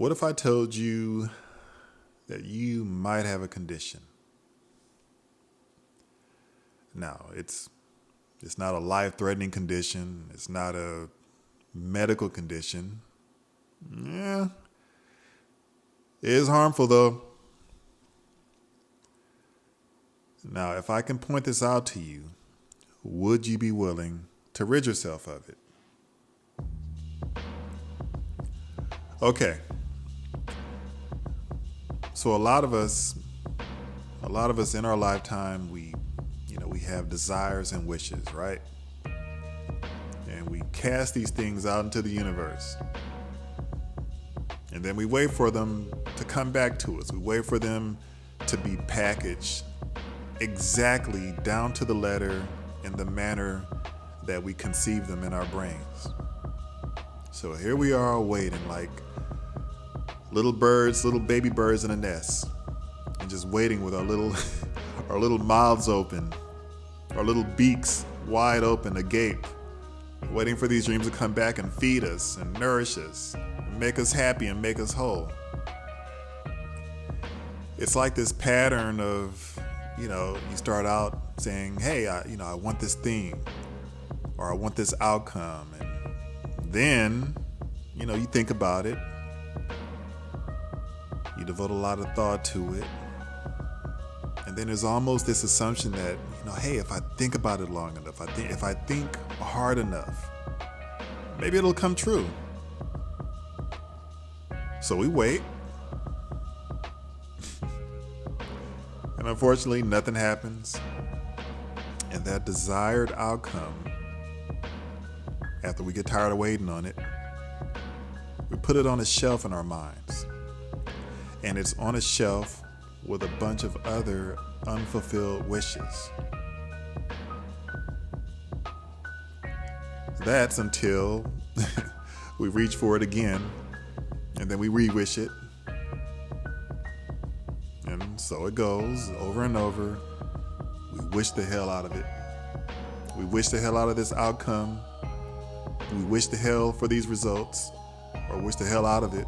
What if I told you that you might have a condition? Now, it's not a life-threatening condition. It's not a medical condition. Yeah, it is harmful though. Now, if I can point this out to you, would you be willing to rid yourself of it? Okay. So a lot of us in our lifetime, we have desires and wishes, right? And we cast these things out into the universe. And then we wait for them to come back to us. We wait for them to be packaged exactly down to the letter in the manner that we conceive them in our brains. So here we are waiting like little birds, little baby birds in a nest, and just waiting with our little our little mouths open, our little beaks wide open, agape, waiting for these dreams to come back and feed us and nourish us, and make us happy and make us whole. It's like this pattern of, you start out saying, hey, I want this thing, or I want this outcome. And then, you think about it. You devote a lot of thought to it. And then there's almost this assumption that, hey, if I think about it long enough, if I think hard enough, maybe it'll come true. So we wait. And unfortunately, nothing happens. And that desired outcome, after we get tired of waiting on it, we put it on a shelf in our minds. And it's on a shelf with a bunch of other unfulfilled wishes. That's until we reach for it again, and then we re-wish it. And so it goes over and over. We wish the hell out of it. We wish the hell out of this outcome. We wish the hell for these results, or wish the hell out of it,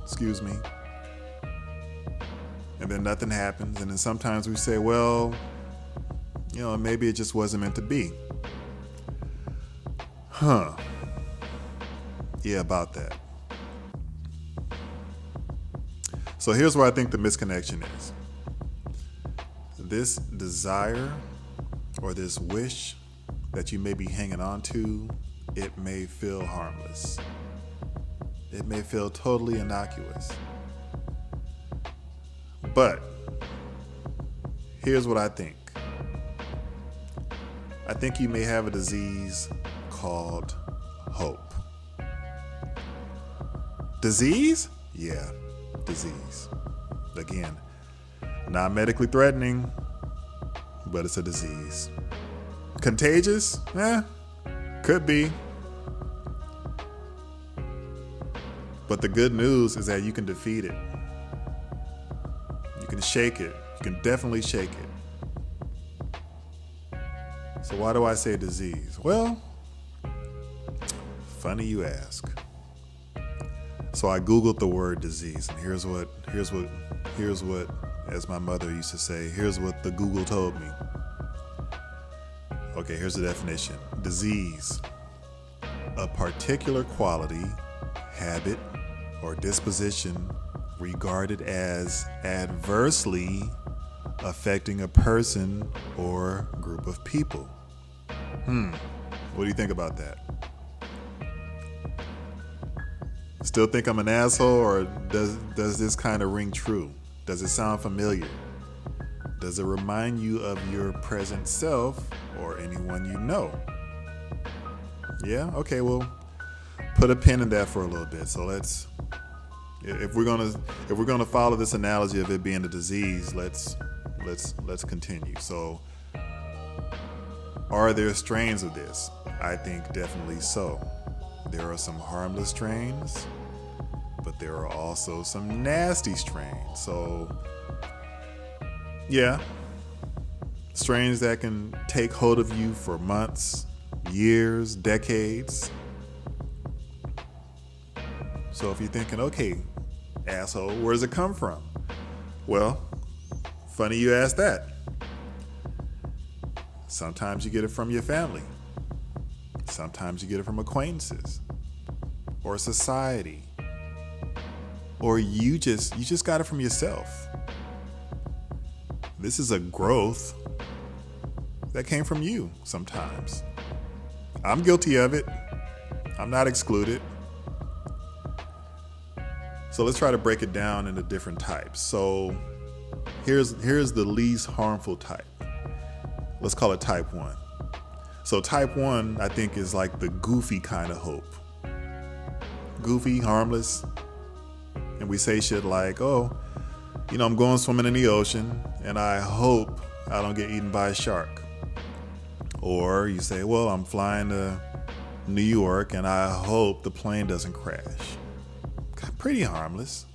excuse me. And then nothing happens. And then sometimes we say, well, maybe it just wasn't meant to be. Yeah, about that. So here's where I think the misconnection is. This desire or this wish that you may be hanging on to, it may feel harmless. It may feel totally innocuous. But here's what I think. I think you may have a disease called hope. Disease? Yeah, disease. Again, not medically threatening, but it's a disease. Contagious? Could be. But the good news is that you can defeat it. You can shake it. You can definitely shake it. So why do I say disease? Well, funny you ask. So I Googled the word disease, and here's what, as my mother used to say, here's what the Google told me. Okay, here's the definition. Disease, a particular quality, habit, or disposition regarded as adversely affecting a person or group of people. What do you think about that? Still think I'm an asshole, or does this kind of ring true? Does it sound familiar? Does it remind you of your present self or anyone you know? Yeah? Okay, well, put a pin in that for a little bit. So if we're gonna follow this analogy of it being a disease, let's continue. So, are there strains of this? I think definitely so. There are some harmless strains, but there are also some nasty strains. So, yeah, strains that can take hold of you for months, years, decades. So if you're thinking, okay, Asshole, where does it come from? Well, funny you ask that. Sometimes you get it from your family. Sometimes you get it from acquaintances or society. Or you just got it from yourself. This is a growth that came from you sometimes. I'm guilty of it. I'm not excluded. So let's try to break it down into different types. So here's the least harmful type. Let's call it type 1. So type 1, I think, is like the goofy kind of hope. Goofy, harmless. And we say shit like, oh, I'm going swimming in the ocean and I hope I don't get eaten by a shark. Or you say, well, I'm flying to New York and I hope the plane doesn't crash. Pretty harmless.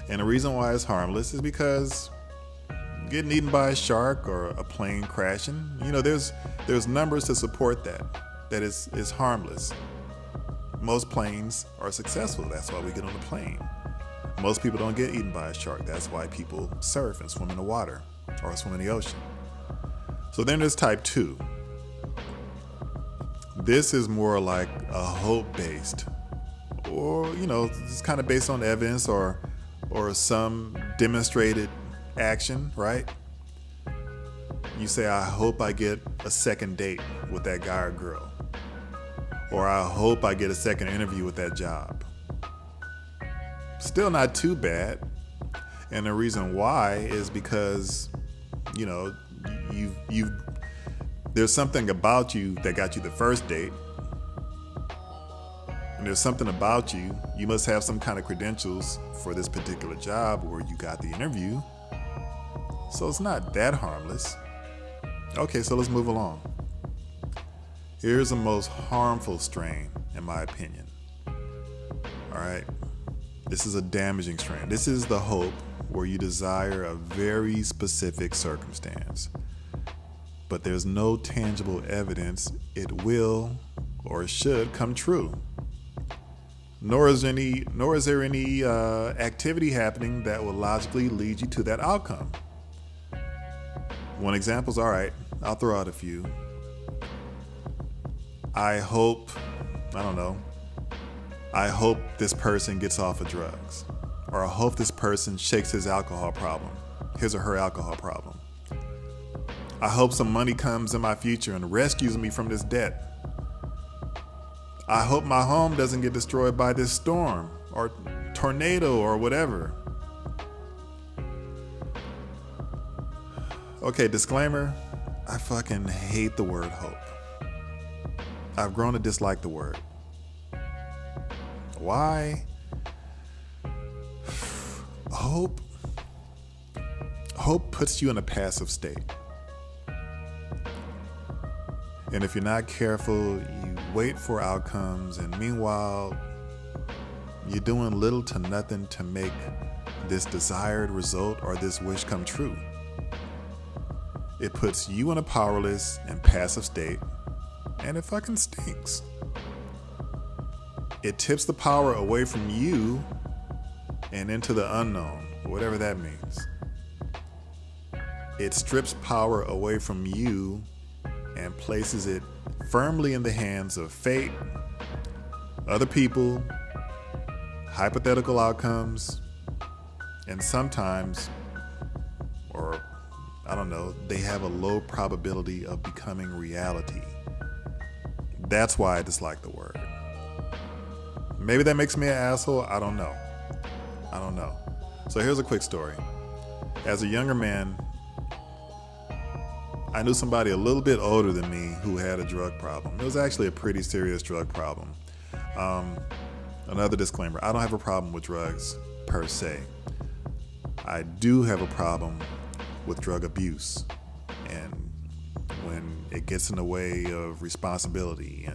And the reason why it's harmless is because getting eaten by a shark or a plane crashing, there's numbers to support that is harmless. Most planes are successful. That's why we get on the plane. Most people don't get eaten by a shark. That's why people surf and swim in the water or swim in the ocean. So then there's type 2. This is more like a hope-based, or, it's kind of based on evidence or some demonstrated action, right? You say, I hope I get a second date with that guy or girl. Or I hope I get a second interview with that job. Still not too bad. And the reason why is because, there's something about you that got you the first date. And there's something about you. You must have some kind of credentials for this particular job where you got the interview. So it's not that harmless. Okay, so let's move along. Here's the most harmful strain, in my opinion. All right. This is a damaging strain. This is the hope where you desire a very specific circumstance, but there's no tangible evidence it will or should come true. Nor is there any activity happening that will logically lead you to that outcome. One example's all right. I'll throw out a few. I hope this person gets off of drugs. Or I hope this person shakes his or her alcohol problem. I hope some money comes in my future and rescues me from this debt. I hope my home doesn't get destroyed by this storm or tornado or whatever. Okay, disclaimer, I fucking hate the word hope. I've grown to dislike the word. Why? Hope puts you in a passive state. And if you're not careful, you wait for outcomes, and meanwhile, you're doing little to nothing to make this desired result or this wish come true. It puts you in a powerless and passive state, and it fucking stinks. It tips the power away from you and into the unknown, whatever that means. It strips power away from you and places it firmly in the hands of fate, other people, hypothetical outcomes, and sometimes, they have a low probability of becoming reality. That's why I dislike the word. Maybe that makes me an asshole. I don't know. So here's a quick story. As a younger man, I knew somebody a little bit older than me who had a drug problem. It was actually a pretty serious drug problem. Another disclaimer, I don't have a problem with drugs per se. I do have a problem with drug abuse, and when it gets in the way of responsibility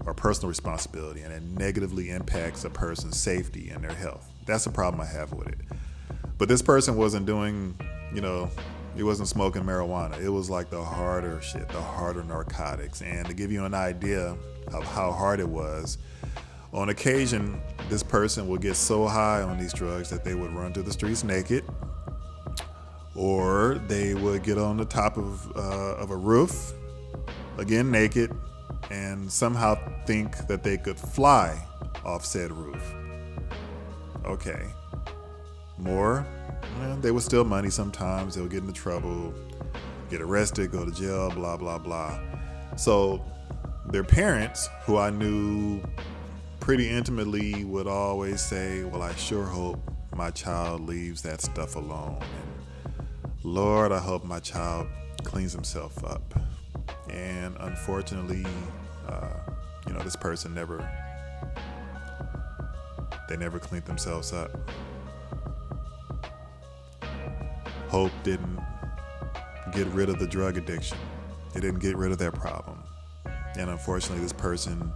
or personal responsibility, and it negatively impacts a person's safety and their health. That's the problem I have with it. But this person wasn't doing, he wasn't smoking marijuana. It was like the harder shit, the harder narcotics. And to give you an idea of how hard it was, on occasion, this person will get so high on these drugs that they would run to the streets naked, or they would get on the top of a roof, again naked, and somehow think that they could fly off said roof. Okay. More, they would steal money sometimes. They would get into trouble, get arrested, go to jail, blah, blah, blah. So their parents, who I knew pretty intimately, would always say, well, I sure hope my child leaves that stuff alone. And Lord, I hope my child cleans himself up. And unfortunately, this person never cleaned themselves up. Hope didn't get rid of the drug addiction. It didn't get rid of that problem. And unfortunately, this person,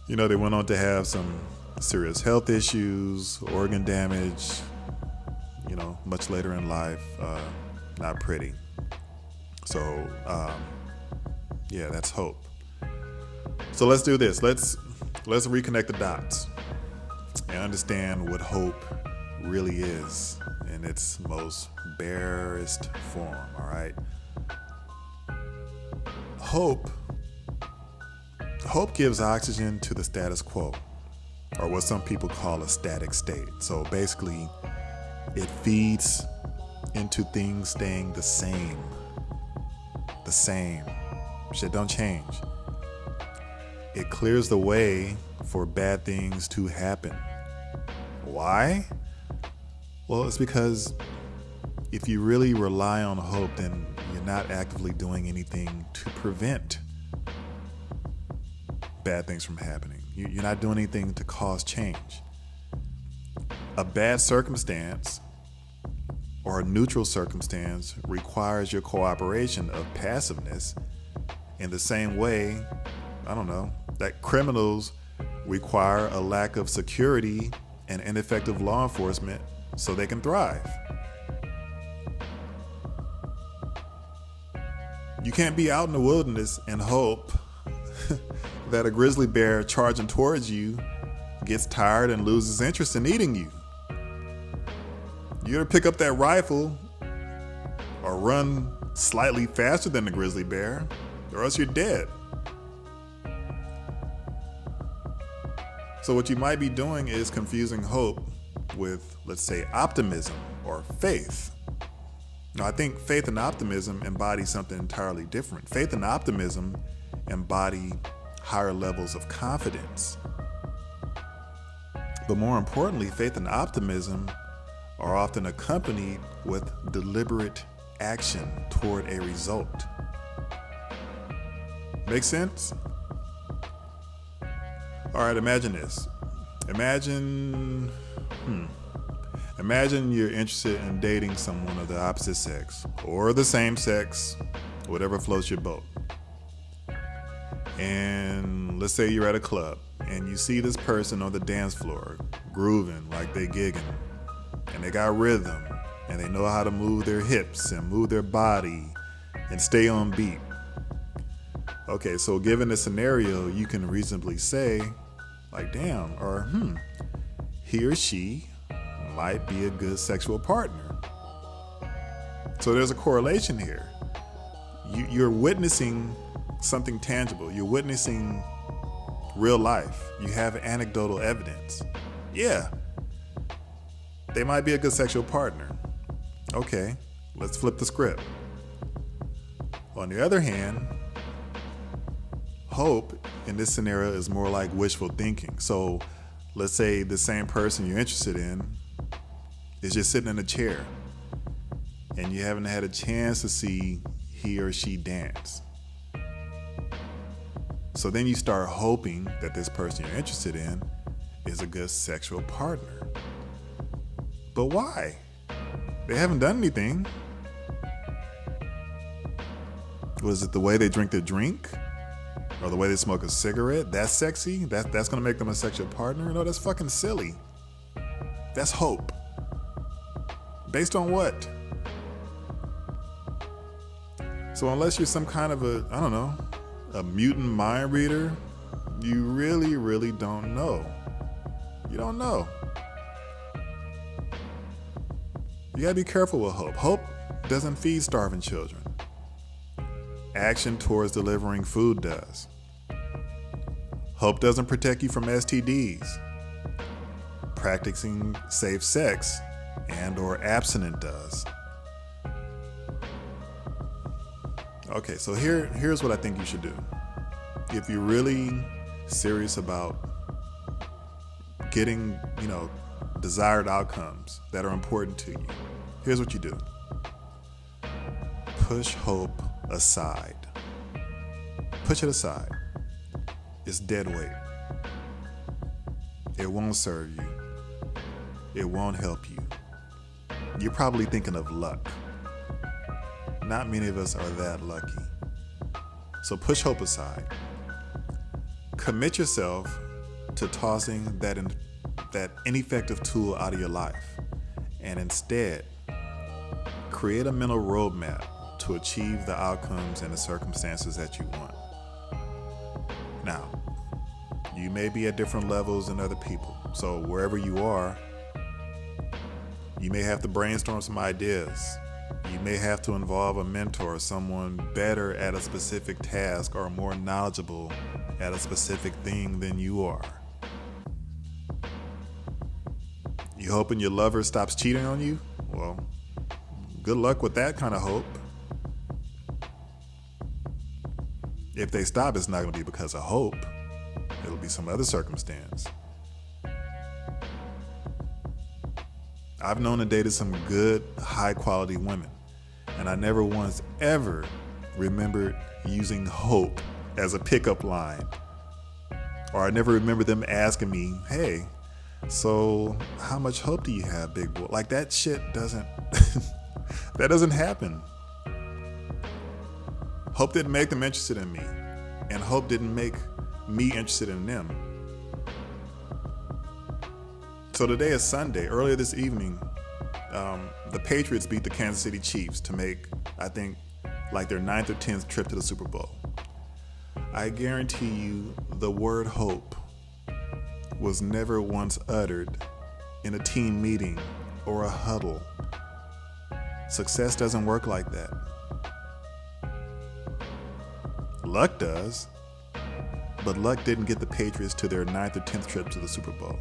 they went on to have some serious health issues, organ damage, much later in life. Not pretty. So, that's hope. So let's do this. Let's reconnect the dots and understand what hope really is in its most barest form, all right? Hope gives oxygen to the status quo, or what some people call a static state. So basically, it feeds into things staying the same. The same. Shit don't change. It clears the way for bad things to happen. Why? Well, it's because if you really rely on hope, then you're not actively doing anything to prevent bad things from happening. You're not doing anything to cause change. A bad circumstance or a neutral circumstance requires your cooperation of passiveness in the same way, that criminals require a lack of security and ineffective law enforcement so they can thrive. You can't be out in the wilderness and hope that a grizzly bear charging towards you gets tired and loses interest in eating you. You gotta pick up that rifle or run slightly faster than the grizzly bear, or else you're dead. So what you might be doing is confusing hope with, let's say, optimism or faith. Now, I think faith and optimism embody something entirely different. Faith and optimism embody higher levels of confidence. But more importantly, faith and optimism are often accompanied with deliberate action toward a result. Make sense? All right, imagine this. Imagine you're interested in dating someone of the opposite sex or the same sex, whatever floats your boat. And let's say you're at a club and you see this person on the dance floor grooving like they gigging, and they got rhythm and they know how to move their hips and move their body and stay on beat. Okay, so given the scenario, you can reasonably say, like, damn, or he or she might be a good sexual partner. So there's a correlation here. You're witnessing something tangible. You're witnessing real life. You have anecdotal evidence. Yeah, they might be a good sexual partner. Okay, let's flip the script. On the other hand, hope in this scenario is more like wishful thinking. So let's say the same person you're interested in is just sitting in a chair and you haven't had a chance to see he or she dance. So then you start hoping that this person you're interested in is a good sexual partner. But why? They haven't done anything. Was it the way they drink their drink? Or the way they smoke a cigarette? That's sexy? That's gonna make them a sexual partner? No, that's fucking silly. That's hope. Based on what? So unless you're some kind of a mutant mind reader, you really, really don't know. You don't know. You gotta be careful with hope. Hope doesn't feed starving children. Action towards delivering food does. Hope doesn't protect you from STDs. Practicing safe sex and or abstinent does. Okay, so here's what I think you should do. If you're really serious about getting, desired outcomes that are important to you, here's what you do. Push hope aside. Push it aside. It's dead weight. It won't serve you. It won't help you. You're probably thinking of luck. Not many of us are that lucky. So push hope aside. Commit yourself to tossing that ineffective tool out of your life, and instead create a mental roadmap to achieve the outcomes and the circumstances that you want. Now, you may be at different levels than other people, so wherever you are, you may have to brainstorm some ideas. You may have to involve a mentor, someone better at a specific task or more knowledgeable at a specific thing than you are. You hoping your lover stops cheating on you? Well, good luck with that kind of hope. If they stop, it's not going to be because of hope. It'll be some other circumstance. I've known and dated some good, high-quality women, and I never once ever remembered using hope as a pickup line. Or I never remember them asking me, hey, so how much hope do you have, big boy? Like, that shit doesn't, that doesn't happen. Hope didn't make them interested in me, and hope didn't make me interested in them. So today is Sunday. Earlier this evening, the Patriots beat the Kansas City Chiefs to make, I think, like their 9th or 10th trip to the Super Bowl. I guarantee you the word hope was never once uttered in a team meeting or a huddle. Success doesn't work like that. Luck does, but luck didn't get the Patriots to their 9th or 10th trip to the Super Bowl.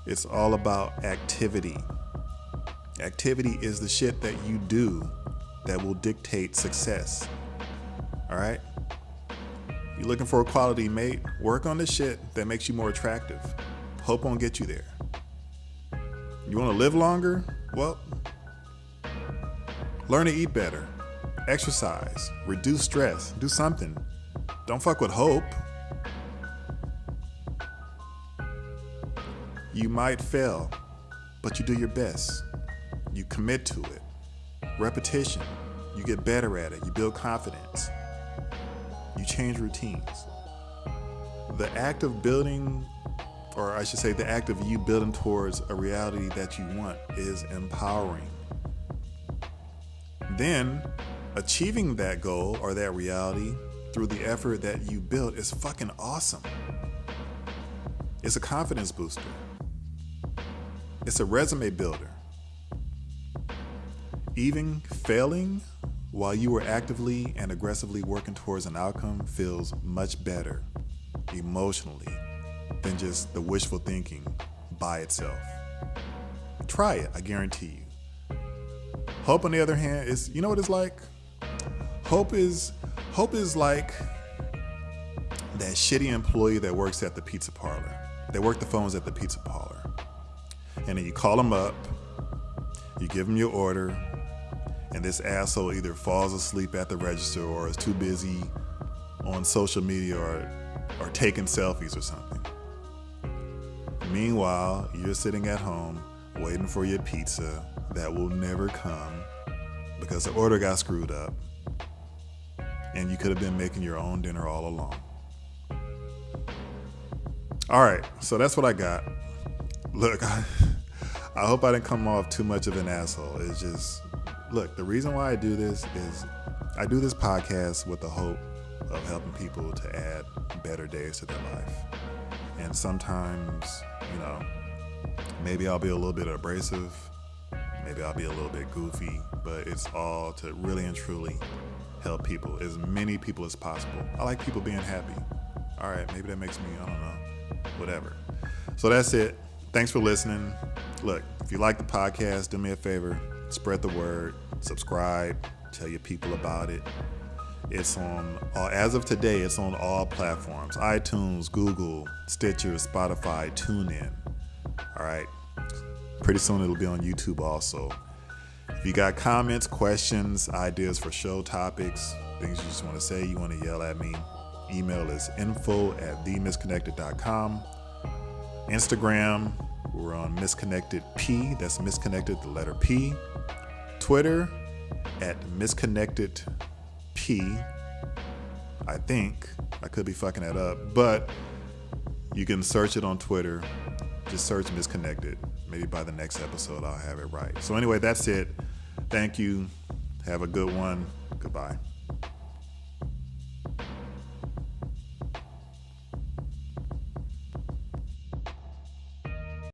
It's all about activity. Activity is the shit that you do that will dictate success. All right? You looking for a quality mate? Work on the shit that makes you more attractive. Hope won't get you there. You want to live longer? Well, learn to eat better. Exercise. Reduce stress. Do something. Don't fuck with hope. You might fail, but you do your best. You commit to it. Repetition. You get better at it. You build confidence. You change routines. The act of building, or I should say the act of you building towards a reality that you want, is empowering. Then, achieving that goal or that reality through the effort that you built is fucking awesome. It's a confidence booster. It's a resume builder. Even failing while you are actively and aggressively working towards an outcome feels much better emotionally than just the wishful thinking by itself. Try it, I guarantee you. Hope, on the other hand, is, you know what it's like? Hope is like that shitty employee that works at the pizza parlor. They work the phones at the pizza parlor. And then you call them up, you give them your order, and this asshole either falls asleep at the register or is too busy on social media or taking selfies or something. Meanwhile, you're sitting at home waiting for your pizza that will never come because the order got screwed up, and you could have been making your own dinner all along. All right, so that's what I got. Look, I hope I didn't come off too much of an asshole. It's just, look, the reason why I do this is I do this podcast with the hope of helping people to add better days to their life. And sometimes, maybe I'll be a little bit abrasive. Maybe I'll be a little bit goofy, but it's all to really and truly help people, as many people as possible. I like people being happy. All right, maybe that makes me, I don't know, whatever. So that's it. Thanks for listening. Look, if you like the podcast, do me a favor, spread the word, subscribe, tell your people about it. It's on, as of today, it's on all platforms: iTunes, Google, Stitcher, Spotify, TuneIn. All right. Pretty soon it'll be on YouTube also. If you got comments, questions, ideas for show topics, things you just want to say, you want to yell at me, email is info@themisconnected.com. Instagram, we're on Misconnected P. That's Misconnected, the letter P. Twitter @Misconnected P. I think I could be fucking that up, but you can search it on Twitter. Just search Misconnected. Maybe by the next episode I'll have it right. So anyway, that's it. Thank you. Have a good one. Goodbye.